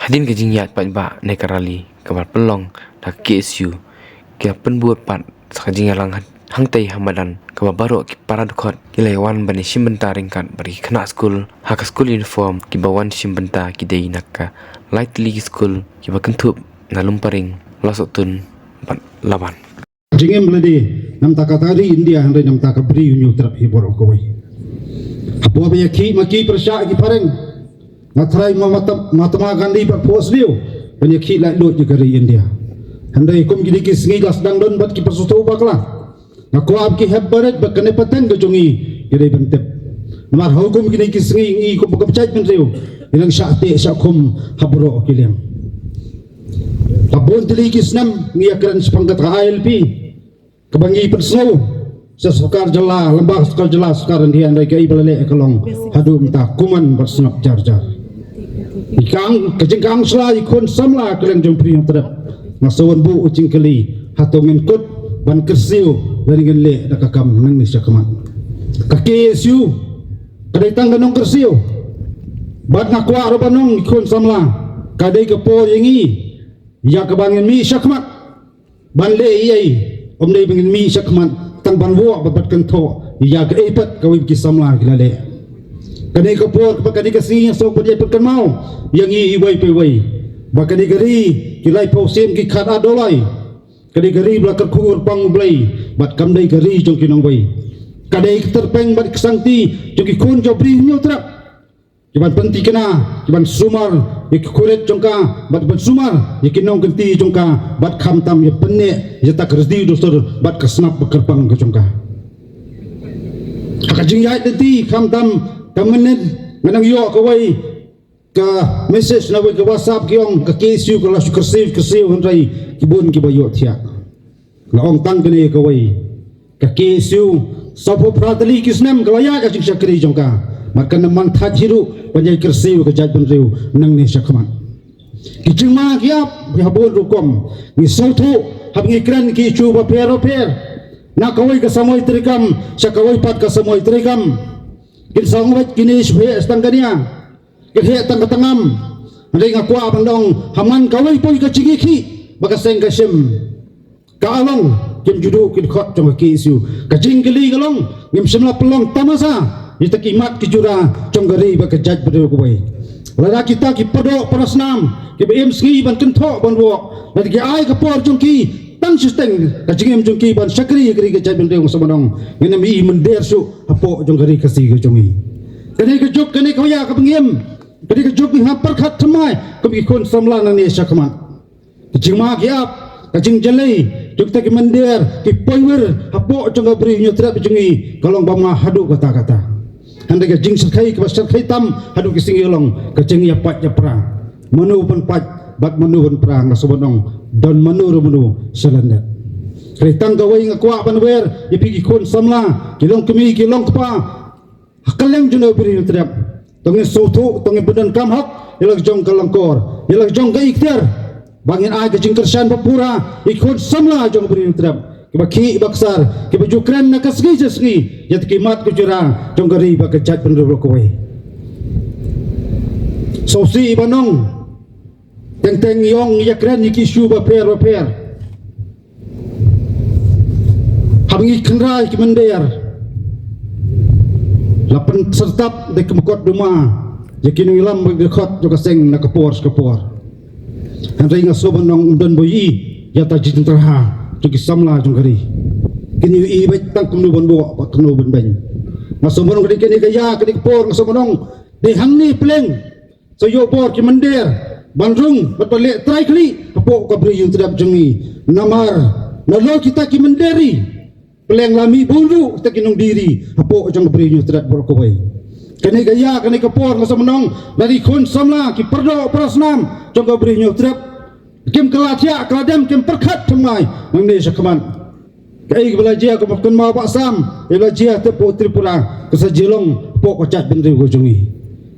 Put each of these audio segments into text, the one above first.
Hadin ke jingyat pat ba nekarali kamar pelong dak KSU kia penbuat pat sakajingalang hangtai hamadan kaba baru ki paradukot kilaiwan bani simbenta ringkat bagi kena school hak school uniform ki bawan simbenta ki dei nakka lightly school ki bakentup na lumparing lasotun pat laban jingem ladi nam takatari India handai nam takabri unyu trap hibor koi apo ba ki maki persya ki pareng natrai Mahatma Gandhi pat pos liu banyak ki la lot jegari India handai kum gidi ki sngi las dang don bat ki persuto bakla aku ab ki hebbaret bakane pateng gejungi gidai bentep namar hukum gidi ki sngi ngi kum bakapcaj menriu ilang syate syakum habro kiliang labon tili ki snam ngi akran sepangkat ALP kebangi persau sesukar jela lembah sukar jela sekarang dia andai kai balale kalong hadu minta kuman bersnap jar-jar ikang kejengkang selai kon samla keleng jompri yang terap ngasawan bu ucing keli hato menkut ban kersiu dari gele dakakam nang ni syakamat kaki siu kadai tang ganong kersiu bat nakwa robanong kon samla kadai kepo yengi ya kebangin mi syakamat ban le iyai omdai bangin mi syakamat tang ban wo babat kento ya ke epat kawib ki samla kilale kadai kepo kadai kasih sok berjaya pekan mau yang iwai pewai bakadi gari kilai pausim ki khada dolai kadai gari belakar kur pang blai bat kamdai gari jong kinong bai kadai terpeng bat kesangti jong ki kun jobri nyotra kiban penti kena kiban sumar ik kuret jongka bat ban sumar ikinong kenti jongka bat khamtam ye penne ye tak rezdi dostor bat kasnap bekerpang ke jongka akajing yai deti khamtam kamenet nganang yo kawai ka message na ke WhatsApp kiong ka KSU ka lasu kersiv handai kibun ki bayo thia laong tang kene kawai ka KSU sapo pradali kisnam kalaya ka jing syakri jongka makan man thajiru panjai kersiv ka jaj benriu nang ne syakman kijing ma kiap ya bon rukom ni sautu hab ngikran ki chu ba pero na kawai ka samoi trikam syakawai pat ka samoi trikam kin sangwat kini shwe stangania ke tang-tangam andai ngakwa bandong haman kawai poi ka cigiki bakaseng kasim ka along kim judu kin khot jong ki isu ka jingli galong ngim semla pelong tamasa ita kimat ki jura jong gari ba ka jaj bado ko bai lada kita ki podo parasnam ki bem ski ban kentho ban wo lada ki ai ka por jong ki tang sisteng ka jingem jong ki ban sakri gari ka jaj bado samanong ngene mi mender su apo jong gari ka si ka jongi kene ka juk kene ka ya ka pengiem kadi ke jog ni hampar khat thamai kami kon samla nang ni syakman kijing ma kiap kajing jalai juk ta ki mandir ki poiwer hapo jong bri nyotra bijungi kalong bama hadu kata-kata hande ke jing serkai ke basar kai tam hadu ki singilong kajing ya pat ya perang manu pun pat bat manu pun perang nasobonong don manu rumunu selanda kretang gawai ngakwa banwer ipi ki kon samla kilong kemi kilong kpa hakaleng juno bri nyotra tongin sotu tongin bedan kamhak ilag jong kalangkor ilag jong ka ikhtiar bangin ay ka jingkersan papura ikon samla jong berin trap kibaki baksar kibajukran na kasgi jasgi yat kimat ko jura jong gari ba kajat penro ko wai sosi ibanong teng yong yakran yiki shu ba per habngi khandrai ki mender lapan sertap de kemkot duma yakin wilam begekot juga seng na kapor handai ngasoban nong undan boyi yata jitraha tuki samla jongari kini i bet tang kumnu bonbo pak kumnu bonben ngasoban nong kini kaya kini kapor ngasoban nong de hangni pleng sayo por ki mender bandrung batbale try kali apo kabri yung tidap jongi namar nalo kita ki menderi peleng lami bulu tak kinong diri apo jang berinyo terat berkowai kene gaya kene kapor masa menong dari kon samla ki perdo prasnam jang berinyo terat kim kelatia keladam kim perkhat thamai nang ne syakaman kai belajar ko makan ma basam belajar te Tripura kesajilong apo kochat bendri go jongi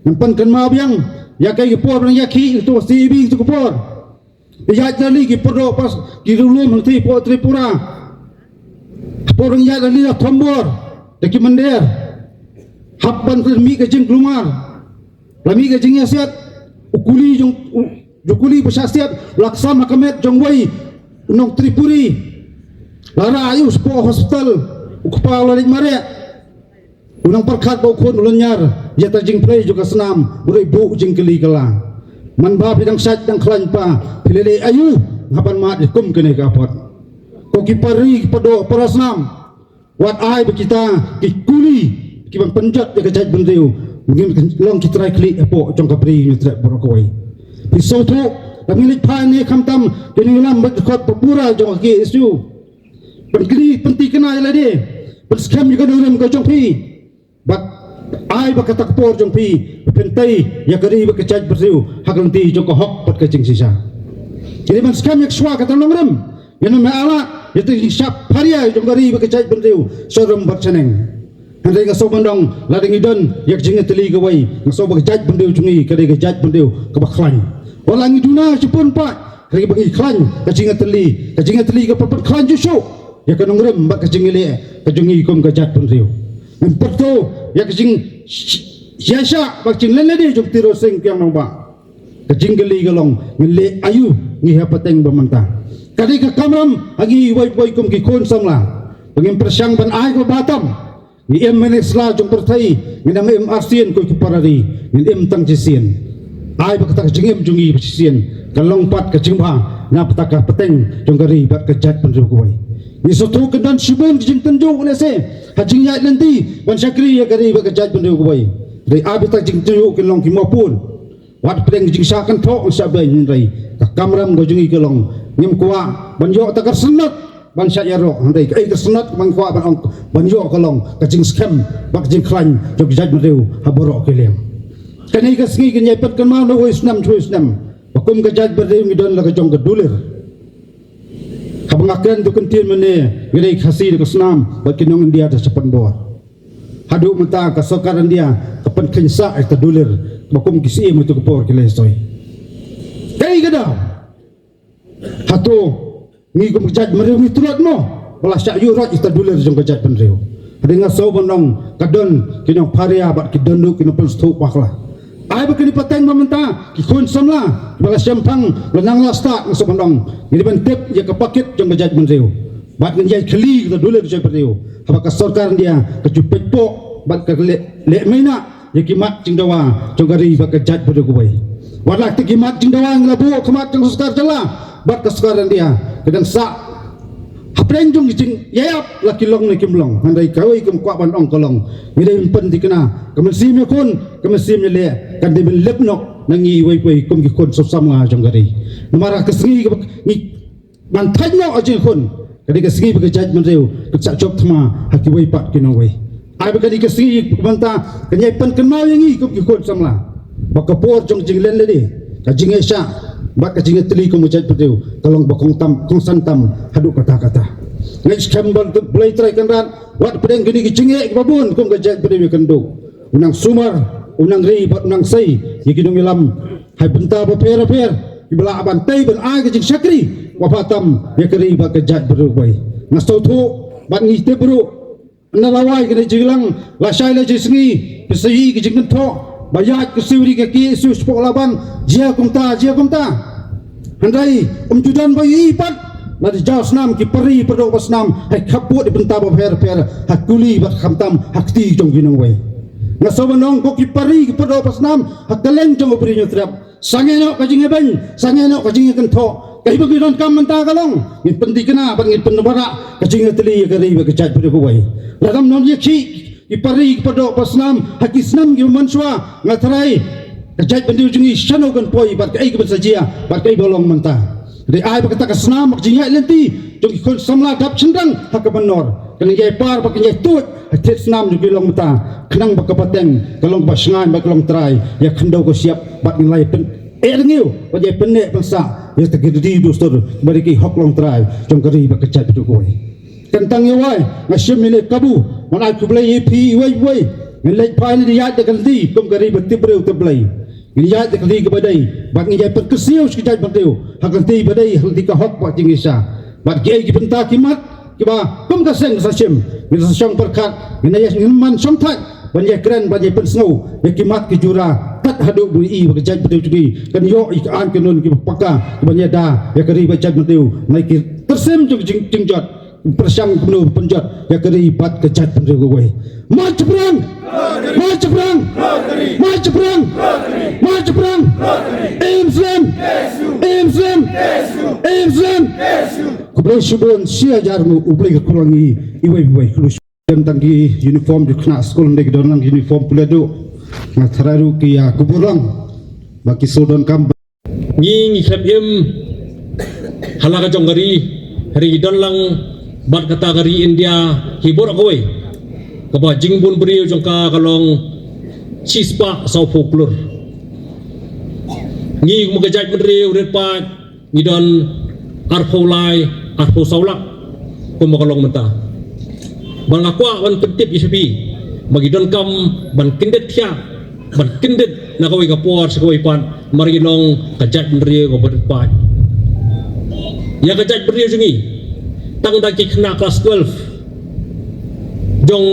nampan kan ma biang ya kai kapor nang yaki itu sibi itu kapor ya jali ki perdo pas ki dulu menteri Tripura porong ya dalila tombor deki mender Habban mi ka jing keluar. Lami ka jing asiat ukuli jong jukuli bersasiat laksana kemet jong wai unong Tripuri. Lara ayu sepo hospital ukpala lik mare. Unang perkat bau kon ulanyar ya ta jing play juga senam urai bu jing keli kala. Man ba bidang sat dang klan pa pilele ayu ngapan mat kum kene kapot. Ko kipari pado parasnam. Wat ai kita kikuli kiban penjat ya kajat bendeu. Mungkin long kita klik apo jong kapri ni trek borokoi. Pisau tu kami lik pa ni kamtam kini lam berkot papura jong ke isu. Pergi penting kena lah dia. Berskam juga dalam kajong pi. Bat ai bakatak por jong pi pentai ya kari bakajat berdeu haklanti jong hok pat kajing sisa. Jadi man skam yak swa kata longrem. Yang nama ala itu hisap haria jong kari bakajat berdeu sorum bat seneng. Handai ngaso bandong lading idon yak jinga teli gawai ngaso bakajat berdeu jungi kari kajat berdeu kabaklan. Walang iduna sepun pak kari bagi klan kajinga teli ka papat klan jusu. Ya kanongrem bak kajingile kajungi kum kajat berdeu. Memperto ya kajing siasa bakcing lelede jom tiro sing kiang nang ba kajing geli galong ngele ayu ngi hapateng bamanta kadi ka kamram agi wai kum ki kon samla pengin persang ban ai ko batam ni em menesla jom pertai ni nam em arsien ko ki parari ni em tang jisien ai bakata kajing em jungi jisien kalong pat kajing ba na pataka peteng jong gari bat kajat penru koi ni sotu kedan sibun jing tenju ulese hajing yat nanti wan syakri ya gari ba kajat penru koi dari abis jing tenju kelong ki mapun wat pedeng jing sakan thok sabai ni rai ka kamram go jungi kelong ngim kwa banjo takar senat ban sya yaro handai kai ka senat man kwa ban banjo kelong ka jing scam bak jing klan jog jat mereu haboro kelem kanai ka singi ke nyepet kan mau no isnam bakum ka jat mereu ngidon la ka jong ka dulir kabangakan tu kentin mene gidai khasi ka senam bak kinong India ta sepan bor hadu mata ka sokaran dia kapan kensa eta dulir bakum kisi mu tu kepor kelesoi dai gada hatu ni kum jat mereu mi turat mo balas syak yurat eta dulir jong ka jat penreu dengan so bonong kadon kinong paria bat kidondu kinong pelstu pakla ai bakini pateng mamenta ki kun samla balas syampang lenang lasta so bonong ni ban tip ya ka pakit jong ka jat penreu bat ngai khali ka dulir jong penreu apakah sorkar dia kejupet pok bat ka le maina ya kimat jing dawa jogari ba kejat pada kubai walak ti kimat jing dawa nglabu kemat jong sorkar jala bat ka sorkaran dia kedang sa hapreng jong jing yayap laki long ni kimlong handai kawai kem kwa ban ong kolong ngidai pen ti kena kemesim ya kun kemesim ya le kan de lepnok nangi wai kum ki kun sama jogari namara kesengi ni man thanyo ajin kun kadi kesengi ba kejat menreu kecak job thma haki wai pat kinawai ai bakadi kesengi banta kenyai pen kenau yangi kum ki kun samla bakapor jong jinglen ledi kajing esya bak kajing teli kum kejat menreu kalong bakong tam kong santam hadu kata-kata ngai skambal belai trai kanran wat pedeng gini kejinge babun kum kejat menreu kendo unang sumar unang ri bat unang sai yikidung ilam hai benta per ibla abantai ban ai kejing syakri wafatam ya keri ba kejat berubah ngasau tu ban ngite buru nalawai kena jilang lasai la jisengi pesai kejing kento bayat kesiuri kaki isu sepok laban jia kumta handai judan bayi ipat la di jaw snam ki peri perdo pasnam hai khaput di benta ba per hakuli bat khamtam hakti jong ginong wai ngasau banong ko ki peri ki perdo pasnam hakaleng jong beri nyotrap sangeno kajing ben sangeno kajing kento kai bagi don kam menta kalong ngin pendi kena ban ngin penubara kajing teli gari ba kejat pada kuai dalam non yakshi ipari pada pasnam hakisnam gi manswa ngatrai kejat pendiu jungi shano kan poi bat kai ke sajia bat kai bolong menta de ai ba kata kasnam kajing lenti jungi khol samla dap cendang hak benor kan ye par ba kajing tut hatit snam jungi long menta kenang ba kapateng kalong ba sngan ba kalong trai ya khendau ko siap bat nilai pen ngiu ba ye penek pensa ya tegedi dostor bari ki hok long trai jong kari ba kejat pada kuai kentang yawai ngasyam ile kabu manai kublai pi wai ngelai pai ni ya de kanti kum kari ba tibreu teblai ngiya de kali ke badai bat ngiya perkesiu sekejap berdeu hakanti badai halti ka hok ba jingisa bat ge ki benta kimat kiba kum ka seng sasim ni sang perkat nginaya man somthak banyak keren banyak pensau ya kimat ke jura tat haduk bui i bagajat betul juga kan yo ikan kenun ki pakka banyak dah ya keri bajat betul naik tersem juga jingjot persang penuh penjat ya keri bat kejat betul gue maju perang maju perang maju perang maju perang Islam Islam Islam kublai subon sia jarmu ublai kurangi iwai dan tanggi uniform di kena sekolah ndek donang uniform pulado matararu ki ya kuburang baki sodon kam ngi klep im halaka jonggari hari donlang bat kata gari India hibur kowe kaba jingbun beriu jongka kalong cispa sau folklor ngi magajat beriu retpat ngi don arfolai arfo saulak kumakalong menta bang akwa ban pentip isapi bagi don kam ban kindet thia ban kindet na kawai kapor sa kawai pan marinong kajat beriu ko berpat ya kajat beriu jungi tang daki kena kelas 12 jong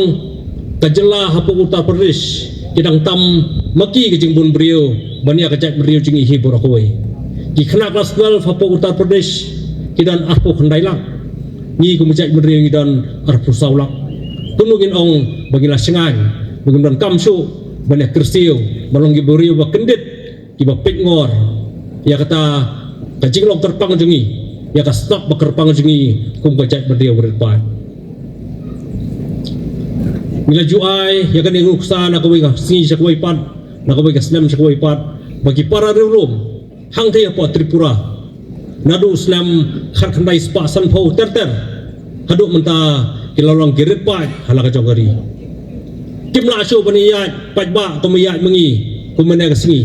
kajela hapu Uttar Pradesh kidang tam maki ke jingbun beriu bania kajat beriu jungi hibur kawai ki kena kelas 12 hapu Uttar Pradesh kidan arpo khandailang ni kumajat beriu kidan arpo saulak tunugin ong bagilah sengan bagimdan kamsu banyak kersiu balong giburiu ba kendit kiba pitngor ya kata kajinglong terpang jungi ya ka stop bakerpang jungi kum kajat beriu berdepan mila juai ya kan nguksa na kawai ka singi sa kawai pan na kawai ka Islam sa kawai pan bagi para rulum hang thaya po Tripura nadu Islam khat khandai spa san pho ter haduk menta kilalong girit pa halaka jongari kimla shu baniyat pajba komiyat mengi kumene ka singi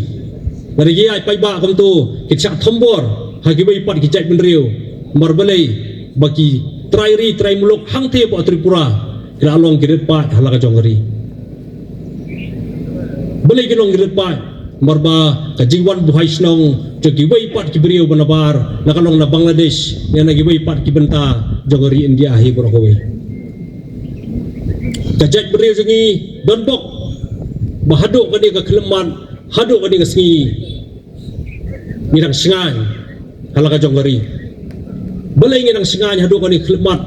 dari yat pajba kom tu kitsak thombor hagibai pat kijat benriu marbalai bagi trai muluk hang thaya po Tripura kilalong girit pa halaka jongari balai kilong girit pa marba kajingwan buhay snong jogibai pat kibriu banabar nakalong na Bangladesh yang nagibai pat kibenta jongari India hi borokowai kajat beriu jungi donbok bahaduk kadi ke keleman haduk kadi ke singi ngirang sengan halaka jonggari balai ngirang sengan haduk kadi kelemat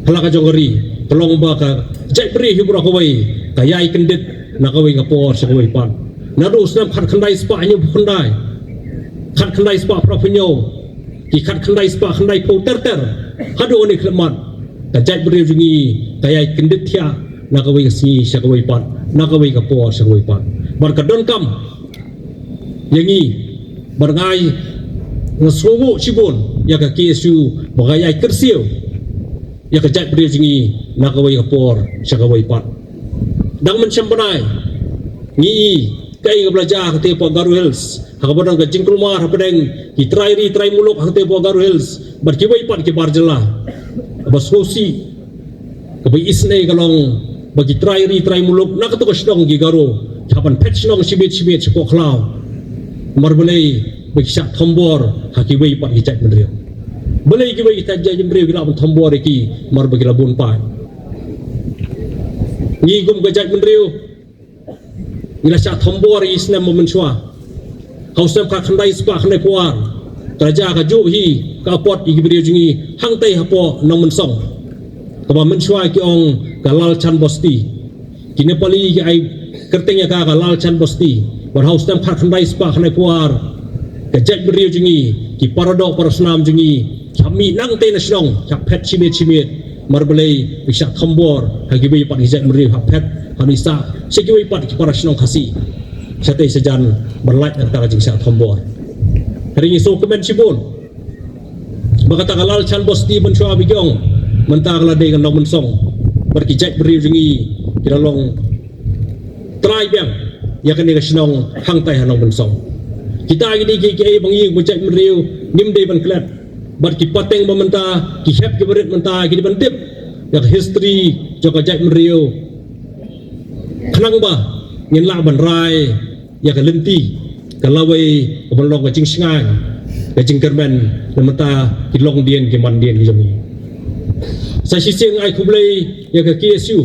halaka jonggari tolong ba ka kajat beriu hibura kawai kayai kendit nakawai ngapor sa kawai pan nadu Islam khat khandai spa nyu khandai khat khandai spa profinyo ki khat khandai spa khandai po ter haduk kadi kelemat kajat beriu jungi kayai kendit thia nakawai kasi sa kawai pan nakawai kapor sa kawai pan barkadon kam yangi barngai ngasuwo sibon ya ka KSU bagayai kersiu ya kajat beriu jungi nakawai kapor sa kawai pan dang mensampanai ngi kai belajar ke Tepo Garu Hills hakabadang ka jingkulmar hapadeng ki trai muluk hang Tepo Garu Hills barkibai pan ki barjela basosi kabai isne kalong bagi trai muluk nak tu kasdong gigaro kapan patch nong sibit sepoklau marbalai bagi syak thombor hakibai pat gicak mendrio balai kibai kita jajim mendrio kila pun thombor iki mar bagi labun pa ngigum gajak mendrio ila syak thombor Islam memensua hausam ka khandai spa khandai puar teraja ka juhi ka pot igi mendrio jungi hang tai hapo nong mensong kaba mensua ki ong kalal chan bosti kini pali ki ai kertengnya ka kalal chan bosti berhaus tem khat khandai spa khandai puar kajat beriu jungi ki paradok parasnam jungi kami nang te nasionong kap pet chimit marbalai bisa thambor hagi bai pat hijat beriu hap pet hamisa sekiwi pat ki parasnong khasi sate sejan berlait antara jing sak thambor hari ini so komen sibun bakata kalal chan bosti mensua bigyong mentang ladai kan long mensong berkijat beriu jungi kilalong trai biang ya kan sinong hang tai hanong mensong kita gini ki bangi bujat beriu nimdei ban klat bar ki pateng mementa ki hep ki berit menta ki bantip ya history joka jat beriu khnang ba ngin la ban rai ya ka lenti kalawai ban long ka jing singan ka jing kermen mementa ki long dien ki man dien ki jungi sa sising ai kublai ya ka KSU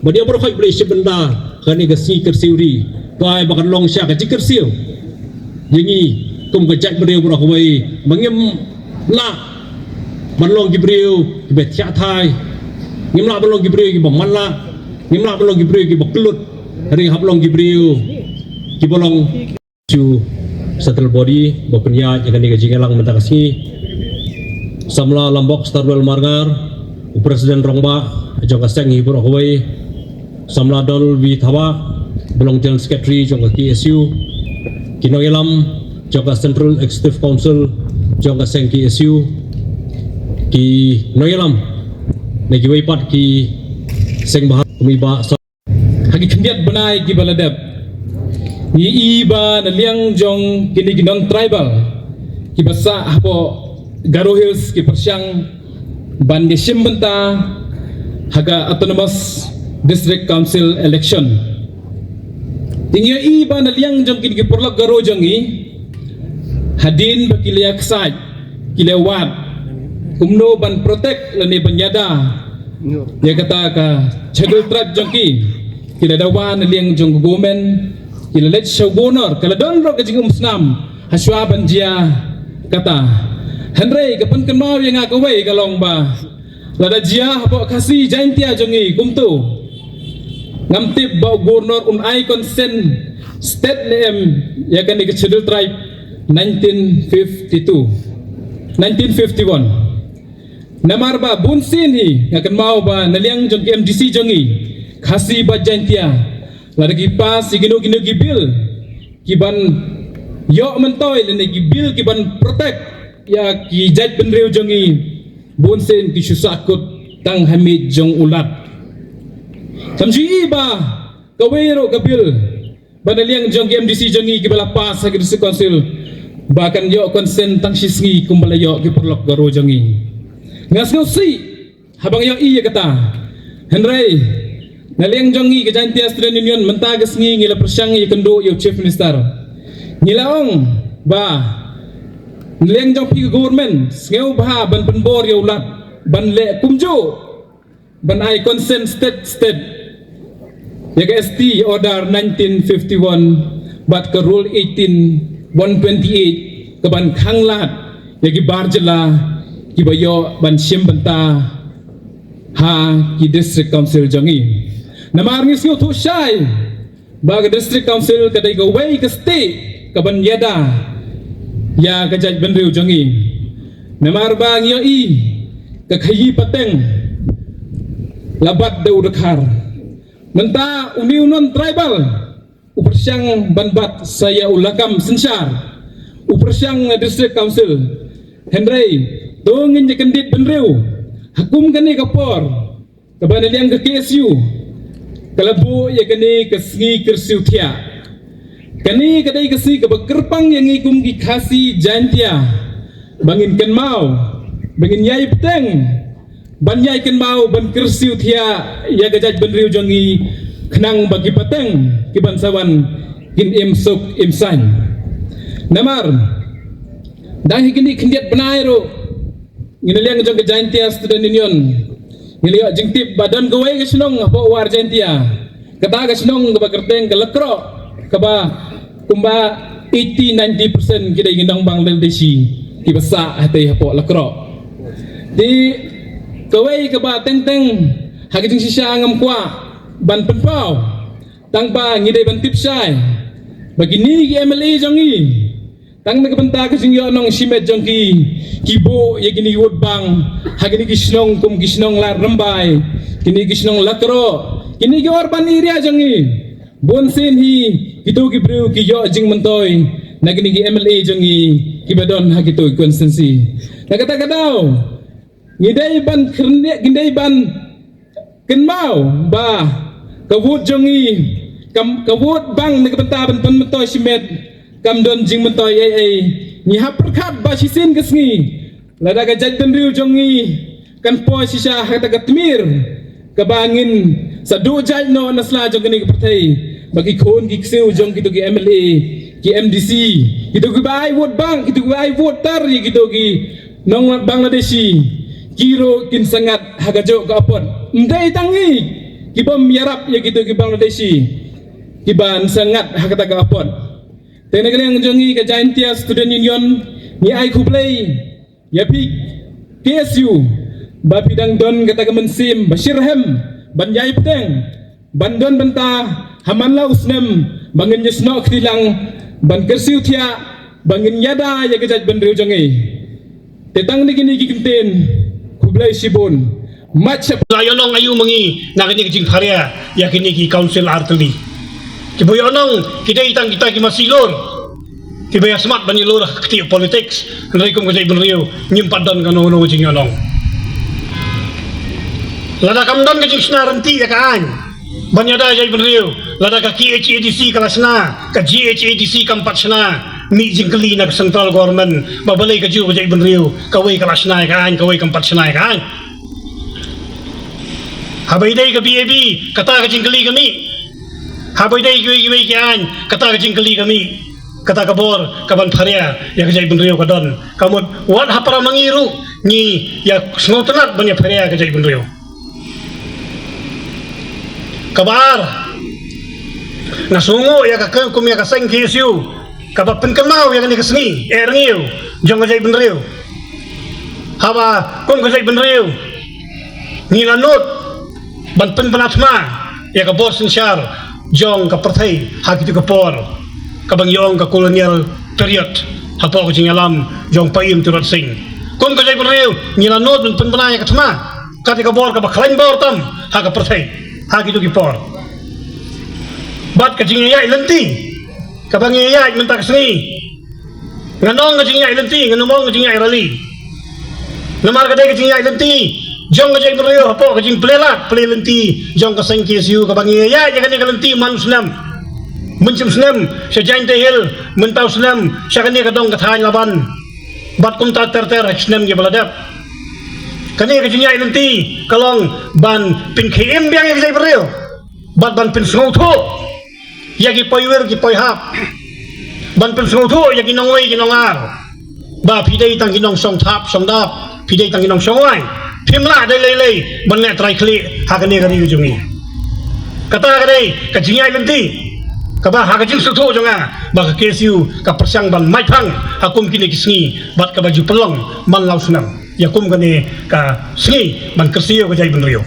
Badia berkhoi boleh sebenda kani ke si kersiuri. Pai bakan long sya ke kersiu. Yangi kum ke jat beriu berkhoi mangem la manlong gibriu bet tia thai. Ngim la manlong gibriu ki bang mala. Ngim la manlong gibriu ki baklut. Ring hablong gibriu ki bolong tu settle body bapenya jangan ni gaji ngelang mentang kasi samla lambok starwell margar presiden rongba jong kaseng hibur hoi samla dol wi thawa belong general secretary jong KSU kinogelam jong central executive council jong kaseng KSU ki nogelam negi waipat ki seng bahar kumi ba hagi kendiat benai ki baladep ni iba na liang jong kini ginong tribal ki basa hapo Garo Hills ki persyang bandi simbenta haga autonomous district council election tingya iba na liang jong kini ki porlog Garo jong i hadin bakilya ksaj kilewat umno ban protect lani banyada ya kata ka chadul tribe jong ki kiladawan na liang jong government ilalet shawgonor kala don ro kajing umsnam haswa banjia kata Henry kapan kenal yang aku wei kalong ba lada jia hapo kasi jaintia jongi kumtu ngamtip ba gubernur unai consent state name ya kan di schedule tribe 1951 namar ba bunsin hi ngakan mau ba naliang jong MDC jongi kasi ba jaintia lagi pas sigino gino gibil kiban yo mentoy lene gibil kiban protect ya ki jaj benreu jongi bonsen ki susakut tang hamid jong ulat samji iba kawero kabil banaliang jong MDC jongi kibala pas hagi district council bahkan yo konsen tang sisngi kumbala yo ki perlok Garo jongi ngasno si habang yo iya kata Henry naliang jongi ke jantia student union mentagas ngi ngila persyang i kendo yo chief minister ngilaong ba naliang jong pi government ngeu ba ban penbor yo lat ban le kumjo ban ai consent state ya ke ST order 1951 bat ke rule 18 128 ke ban khanglat ya ki barjela ki bayo ban sim benta ha ki district council jongi namar ngis yo thu shai baga district council kadai go wei ke state kaban yada ya kajaj benriu jongi namar bang yo i ke khayi pateng labat de udakar menta uniunon tribal upersyang banbat saya ulakam sensar upersyang district council Henry dongin je kendit benriu hakum kani kapor kaban liang ke KSU kalabu ya kani kesngi kersiu tia kani kadai kesni ke bekerpang yang ikum ki khasi jantia bangin ken mau bangin yai peteng ban yai ken mau ban kersiu tia ya gajaj benriu jongi kenang bagi peteng ki bansawan kin imsuk imsan namar dahi kini kendiat benairo nginaliang jong ke jantia student union ngiliyo jengtip badan gawai ke senong apa war jantia kata ke senong ke bakerteng ke lekro ke ba kumba 80-90% kita ingin bang Bangladeshi ki basa hati apa lekro di gawai ke ba teng hagi jeng sisa ngam kwa ban penpau tang ba ngidai ban tipsai begini ki MLA jongi tang nagabanta ka singyo nong simet jongki kibo ya gini wud bang hagini kisnong kum kisnong lar rembay kini kisnong lakro kini ki orban area jongi bonsen hi kito ki bru ki yo jing mentoy nagini ki MLA jongi kibadon hagito konsensi nagata kadaw ngidai ban krne ngidai ban kenmau ba kawud jongi kawud bang nagabanta ban mentoy simet kam don jing mentoy ni haperkat ba sisin kesngi lada gajaj benriu jongi kan po sisa hata gatmir kabangin sa do jaj no nasla jong ni partai bagi kon gi kseu jong kitu gi MLA ki MDC kitu gi bai vote bang kitu gi bai voter kitu gi nong Bangladeshi kiro kin sangat hagajo ka apon ndai tangi kibom yarap ya gitu ki Bangladeshi kiban sangat hakata ka apot tena yang jongi ka Jaintia Student Union ni ai kuplay ya pi KSU ba pidang don kata ka mensim Bashirhem ban yai peteng ban don banta hamanla usnem bangin yusno ktilang ban kersiu thia bangin yada ya gejaj ban riu jongi tetang ni kini kikenten kublai sibon macam Layonong ayu mengi nak ini kecing karya ya kini ki council arteli kiboyonong kita itang kita ki masilor kibaya semat bani lor ketiak politics henry kum kejai benriu nyimpat dan kanono kecing yonong lada kamdan kecing senarenti ya kan banyada jai benriu lada ka KHADC kalasna ka GHADC kampat sena mi jingkeli nak central government babalai ka ju kejai benriu kawai kalasna ya kan kawai kampat sena ya kan habaidai ke BAB kata ke jingkeli kami habaidai ke kian kata ke jingkeli kami kata ke bor kaban pharia ya kejai benriu kadon kamut wat hapara mangiru ni ya snotenat banya pharia kejai benriu kabar nasungo ya ka kum ya ka seng KSU kabar penkenau ya ni kesengi erngiu jong kejai benriu haba kum kejai benriu ni lanut ban penatma ya ka bos syar jong ka perthai hak itu ka por ka bang yong ka kolonial period hapo ko jingalam jong paim turut sing kum ka jai bereu nila not ban penaya ka thma ka ka bor ka ba khlain bor tam hak ka perthai hak itu ki por bat ka jingya lenti ka bang ya mentak sni nganong ka jingya lenti nganomong ka jingya rali namar ka dai ka jingya lenti jong ka jai bereu hapo ka jing plelat plelenti jong ka seng KSU ka bangi ya jangan ka lenti man Islam mencim Islam sejain tehil mentau Islam syakani ka dong ka than laban bat kum ta ter Islam ge baladap kani ka jing ya lenti kalong ban pin KM biang ka jai bereu bat ban pin sngotho ya gi poiwer gi poihap ban pin sngotho ya gi nongoi gi nongar ba pidai tang gi nong song thap song dap pidai tang gi nong songwai Pimla dai lei banne trai kli hakane gari ujungi kata kadai ka jingai lenti ka ba ha ka jing sutu jonga ba ka KSU ka persyang ban mai phang hakum kini kisni bat ka baju pelong man lau sunam ya kum kane ka sni ban kersiu ka jai benriu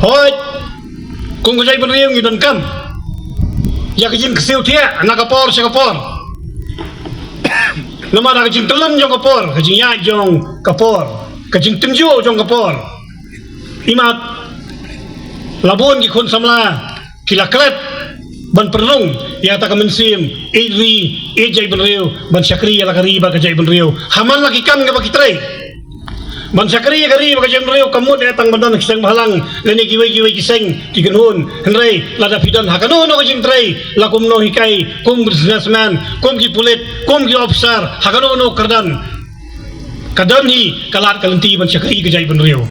hoi kum ka jai benriu ngi don kam ya ka jing kersiu thia na ka por se ka por lama ka jing telem jong ka por ka jing ya jong ka por kajing tenjo jong kapor imat labon ki khun samla kilaklet ban perlung ya ta kamensim iri ejai benriu ban syakri ya lakari ba kajai benriu haman lagi kam ga bakitrai ban syakri ya kari ba kajai benriu kamut datang bandan kisang bahalang leni giwai kiseng ki genhun henrei lada fidan hakano no kajing trai lakum no hikai kum businessman kum ki pulit kum ki officer hakano no kardan kadam ni kalat kalenti ban syakri ke jai benriu